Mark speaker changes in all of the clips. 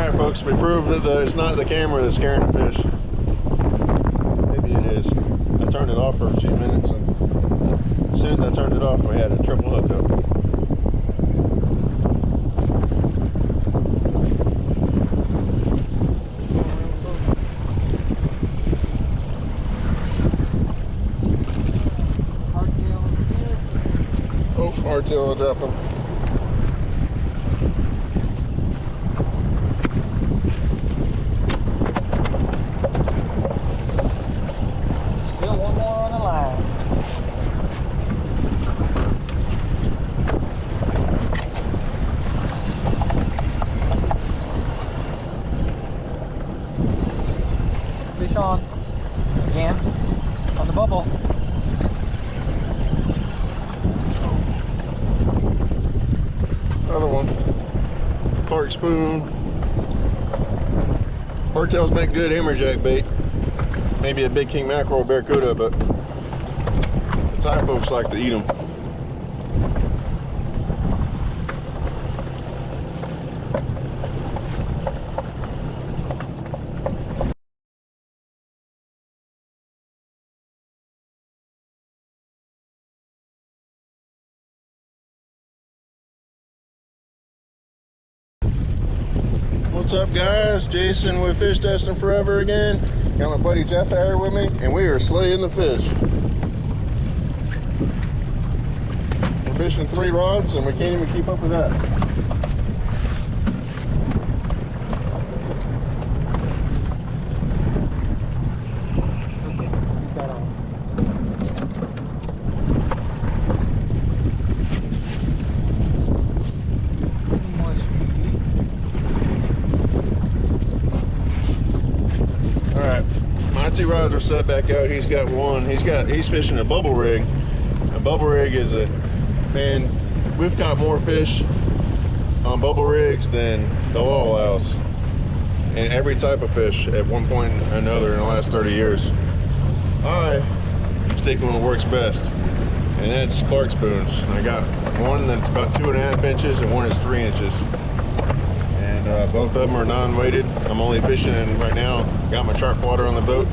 Speaker 1: Alright folks, we proved that it's not the camera that's scaring the fish. Maybe it is. I turned it off for a few minutes, and as soon as I turned it off, we had a triple hookup. Oh, hardtail will drop him.
Speaker 2: Fish on again on the bubble.
Speaker 1: Another one. Clark spoon. Hardtails make good hammerjack bait. Maybe a big king mackerel or barracuda, but the Thai folks like to eat them. What's up guys? Jason with Fish Testing Forever again. Got my buddy Jeff out here with me and we are slaying the fish. We're fishing 3 rods and we can't even keep up with that. My 2 rods are set back out. He's got one. He's fishing a bubble rig. A bubble rig is man, we've caught more fish on bubble rigs than the law allows. And every type of fish at one point or another in the last 30 years. I stick with what works best. And that's Clark spoons. I got one that's about 2.5 inches and one is 3 inches. Both of them are non-weighted. I'm only fishing right now. Got my shark water on the boat.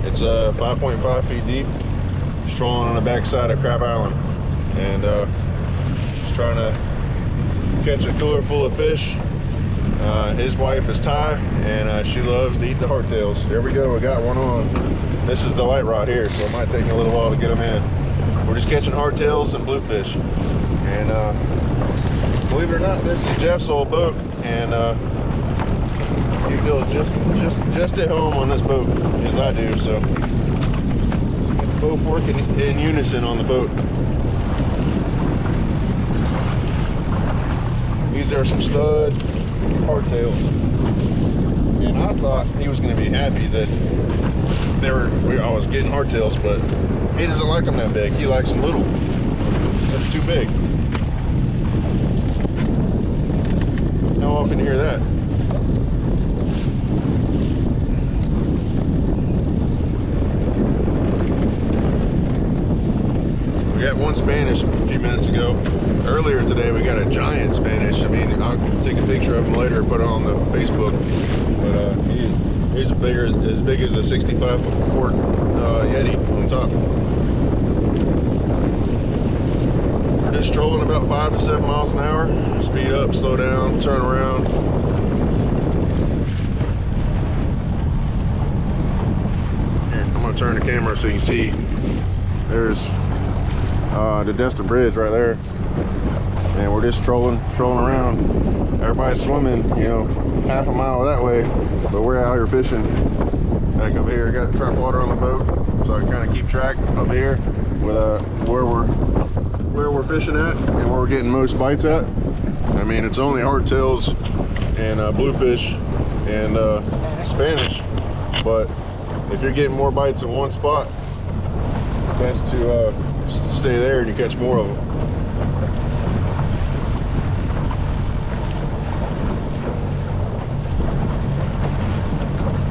Speaker 1: It's 5.5 feet deep. Just trolling on the backside of Crab Island, and just trying to catch a cooler full of fish. His wife is Thai, and she loves to eat the hardtails. Here we go. We got one on. This is the light rod here, so it might take me a little while to get them in. We're just catching hardtails and bluefish, and believe it or not, this is Jeff's old boat, and he feels just at home on this boat as I do. So both working in unison on the boat. These are some stud hardtails, and I thought he was going to be happy that I was getting hardtails, but he doesn't like them that big. He likes them little. That's too big. How often you hear that? We got one Spanish a few minutes ago. Earlier today we got a giant Spanish. I mean, I'll take a picture of him later and put it on the Facebook. But he's as big as a 65 quart Yeti on top. We're just trolling about 5 to 7 miles an hour. Speed up, slow down, turn around. Here, I'm gonna turn the camera so you can see. There's the Destin Bridge right there, and we're just trolling around. Everybody's swimming, you know, half a mile that way, but we're out here fishing. Back up here, got the trap water on the boat, so I can kind of keep track up here with where we're fishing at and where we're getting most bites at. I mean, it's only hardtails and bluefish and Spanish, but if you're getting more bites in one spot, it's best to stay there and you catch more of them.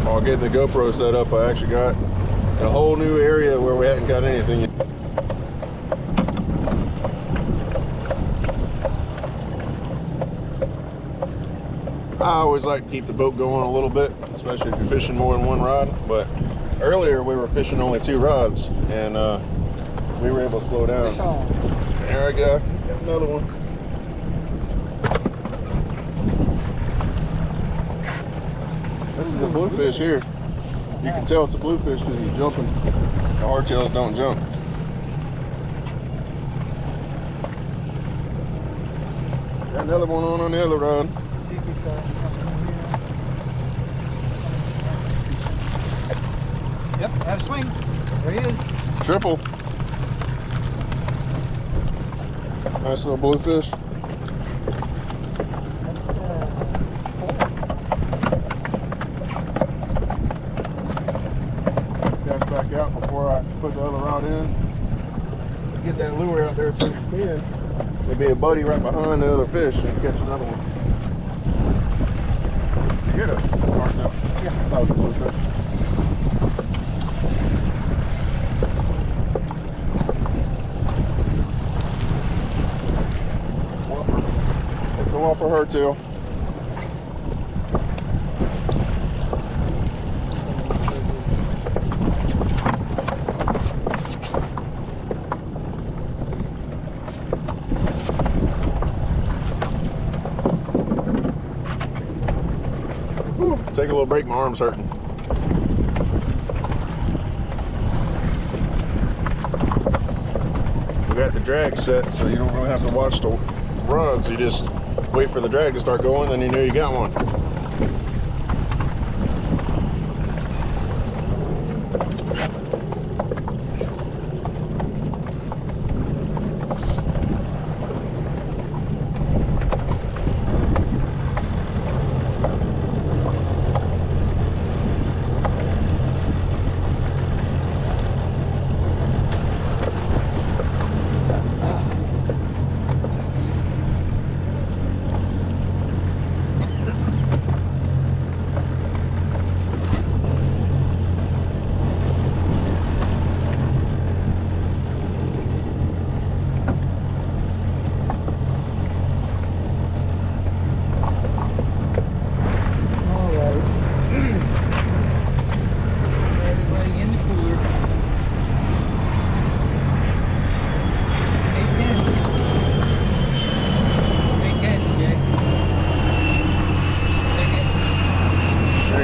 Speaker 1: While getting the GoPro set up, I actually got a whole new area where we hadn't got anything yet. I always like to keep the boat going a little bit, especially if you're fishing more than one rod. But earlier we were fishing only 2 rods, and we were able to slow down.
Speaker 2: Fish on.
Speaker 1: There I go. Got another one. This is a bluefish here. You can tell it's a bluefish because he's jumping. The hardtails don't jump. Got another one on the other rod.
Speaker 2: See if he's got something here. Yep, had a swing. There he is.
Speaker 1: Triple. Nice little bluefish. Cast back out before I put the other rod in. Get that lure out there so you can. There'll be a buddy right behind the other fish and catch another one. You get it? Yeah, that was a bluefish. It's a whopper hardtail. Take a little break, my arm's hurting. We got the drag set, so you don't really have to watch the rods. You just wait for the drag to start going, then you know you got one.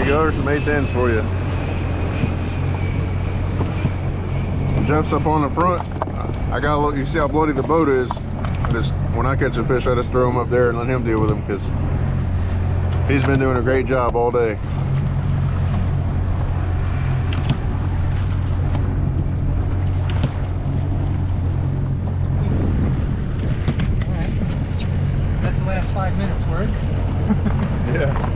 Speaker 1: There's some 810s for you. Jeff's up on the front. I gotta look. You see how bloody the boat is. When I catch a fish, I just throw him up there and let him deal with him because he's been doing a great job all day.
Speaker 2: All right. That's the last 5 minutes work.
Speaker 1: Yeah.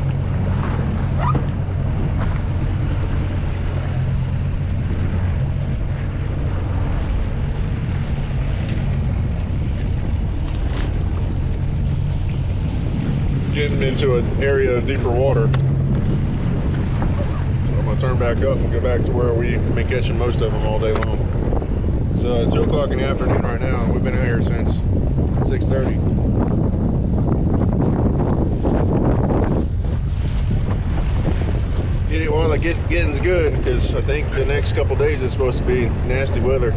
Speaker 1: Getting into an area of deeper water. So I'm gonna turn back up and go back to where we've been catching most of them all day long. It's 2 o'clock in the afternoon right now, and we've been out here since 6:30. Well, getting's good because I think the next couple days it's supposed to be nasty weather.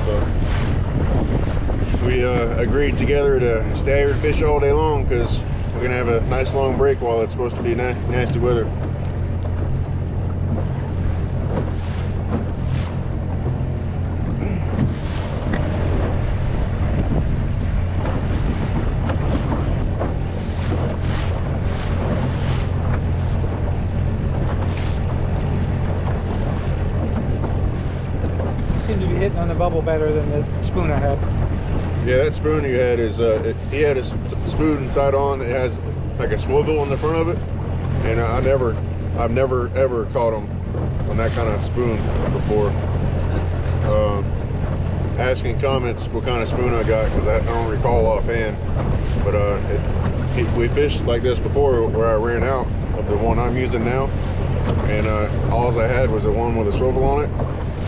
Speaker 1: So we agreed together to stay here and fish all day long because we're gonna have a nice long break while it's supposed to be nasty weather.
Speaker 2: Seem to be hitting on the bubble better than the spoon I had.
Speaker 1: Yeah, that spoon you had is, he had a spoon tied on that has like a swivel in the front of it. And I've never ever caught them on that kind of spoon before. Asking comments what kind of spoon I got because I don't recall offhand. But we fished like this before where I ran out of the one I'm using now. And all I had was the one with a swivel on it.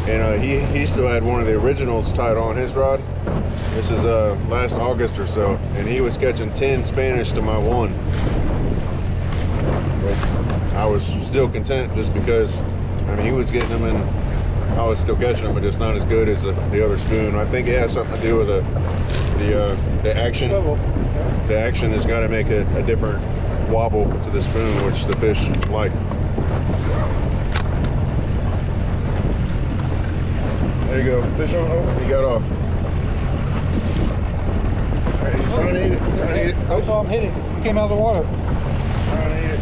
Speaker 1: And he still had one of the originals tied on his rod. This is last August or so, and he was catching 10 Spanish to my 1. was still content just because, I mean, he was getting them and I was still catching them, but just not as good as the other spoon. I think it has something to do with the action. The action has got to make a different wobble to the spoon, which the fish like. There you go. Fish on. Oh, he got off. All right, he's trying to eat it. Trying to eat it.
Speaker 2: I saw him hit it. He came out of the water.
Speaker 1: Trying to eat it.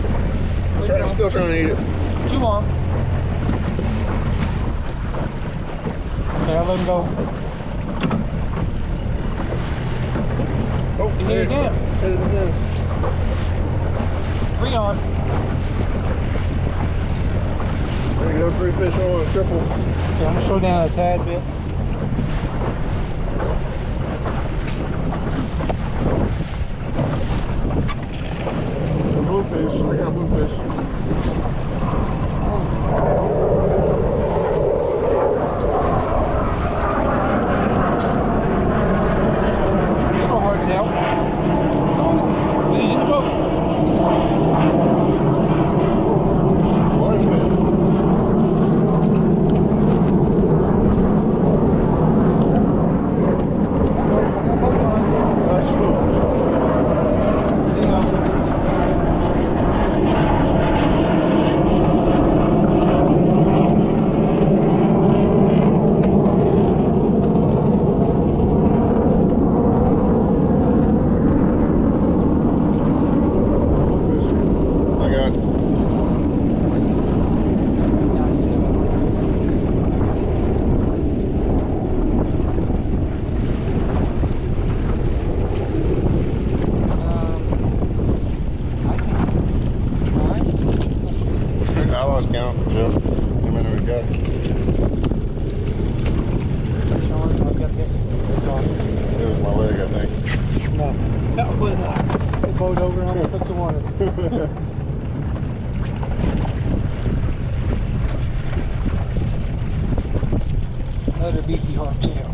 Speaker 1: Still trying to eat it.
Speaker 2: Too long. Okay, I'll let him go.
Speaker 1: Oh,
Speaker 2: He hit it again.
Speaker 1: Hit it again.
Speaker 2: 3 on.
Speaker 1: There you go. 3 fish on. Triple.
Speaker 2: Okay, I'm gonna slow down a tad bit.
Speaker 1: Bluefish. I got bluefish.
Speaker 2: Go hard now. Finish in the boat.
Speaker 1: Live fish. Nice swoop.
Speaker 2: There you go.
Speaker 1: I got I lost count, Jeff. How many we got? It was my leg, I think.
Speaker 2: No, that was the boat over and almost took the water. Another beefy hardtail.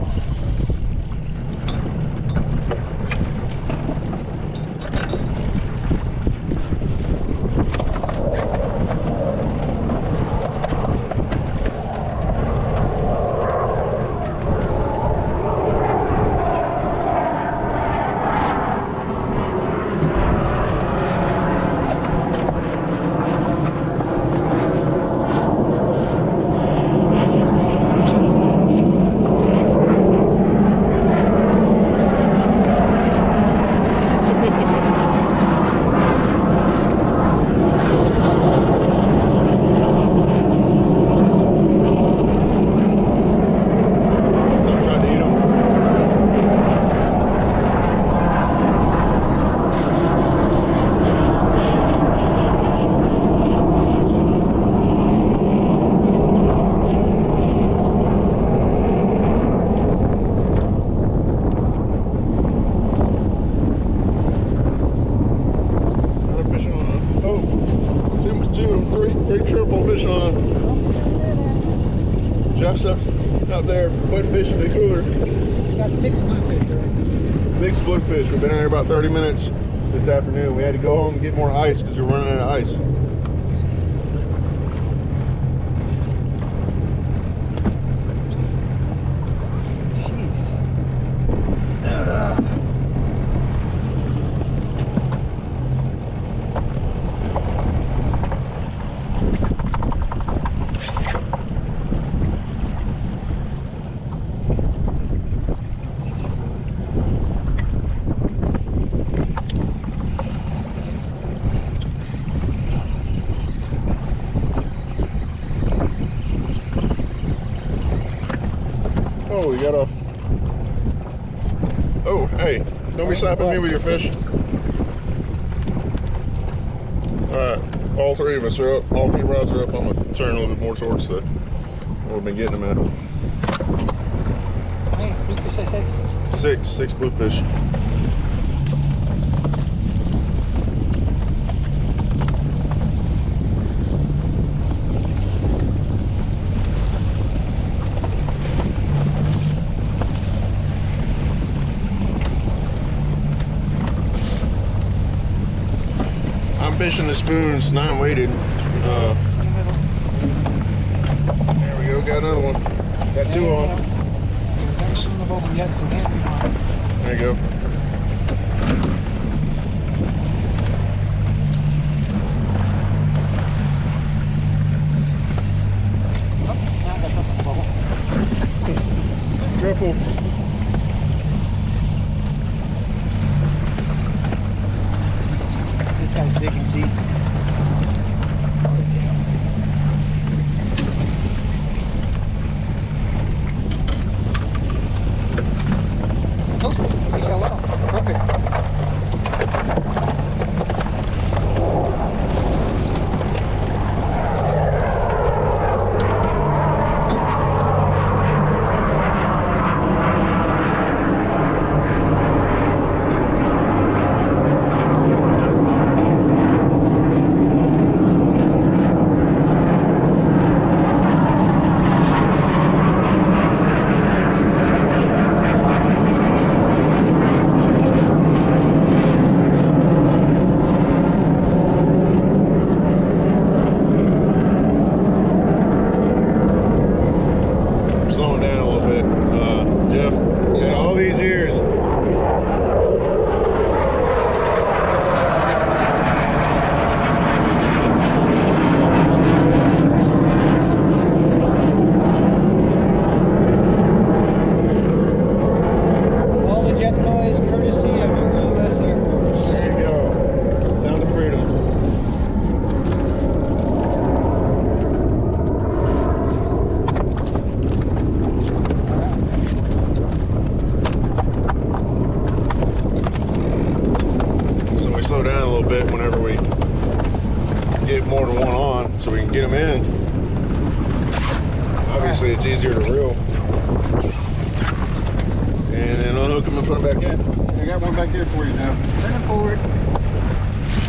Speaker 2: Triple fish on. Jeff's up there putting fish in the cooler. We got 6 bluefish already.
Speaker 1: 6 bluefish. We've been out here about 30 minutes this afternoon. We had to go home and get more ice because we're running out of ice. Oh, you got off. Oh, hey, don't be slapping me with your fish. All right, all 3 of us are up. All 3 rods are up. I'm gonna turn a little bit more towards the where we've been getting them at.
Speaker 2: Hey, bluefish I said?
Speaker 1: 6 bluefish. fishing the spoons, non-weighted. There we go, got another one. Got two on. There you go. Careful.
Speaker 2: This guy's digging deep. Oh, he fell off. Perfect.
Speaker 1: Slowing down a little bit. Jeff, in all these years,
Speaker 2: All the jet noise courtesy of your U.S. Air Force.
Speaker 1: there you go. Sound of freedom. So we slow down a little bit whenever we get more than one on, so we can get them in. Obviously, it's easier to reel. And then unhook them and put them back in. I got one back here for you now.
Speaker 2: Turn it forward.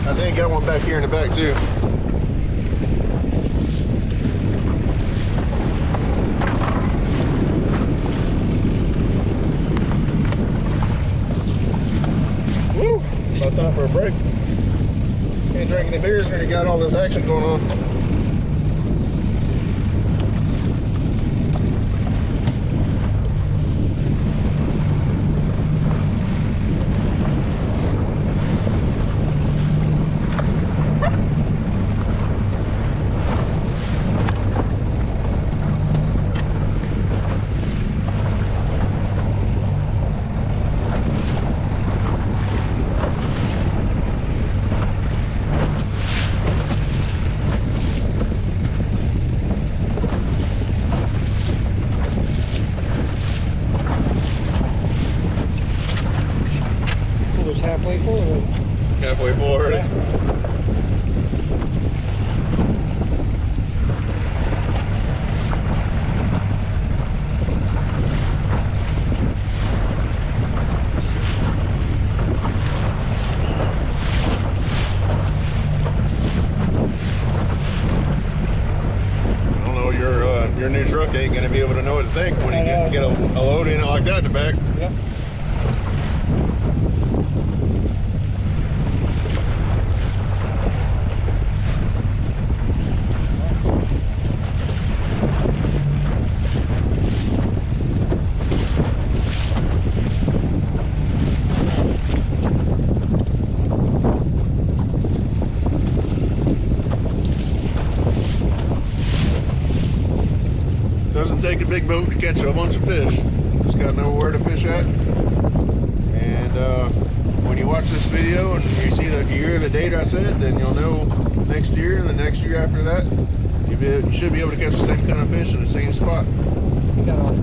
Speaker 1: I think I got one back here in the back too. Woo! About time for a break. Can't drink any beers when you got all this action going on.
Speaker 2: Cooler's halfway full already.
Speaker 1: Halfway full already. I don't know, your new truck ain't gonna be able to know what to think when you get a load in it like that in the back.
Speaker 2: Yep.
Speaker 1: Doesn't take a big boat to catch a bunch of fish. Just gotta know where to fish at. And when you watch this video and you see the year, the date I said, then you'll know next year and the next year after that, you should be able to catch the same kind of fish in the same spot.
Speaker 2: We got all.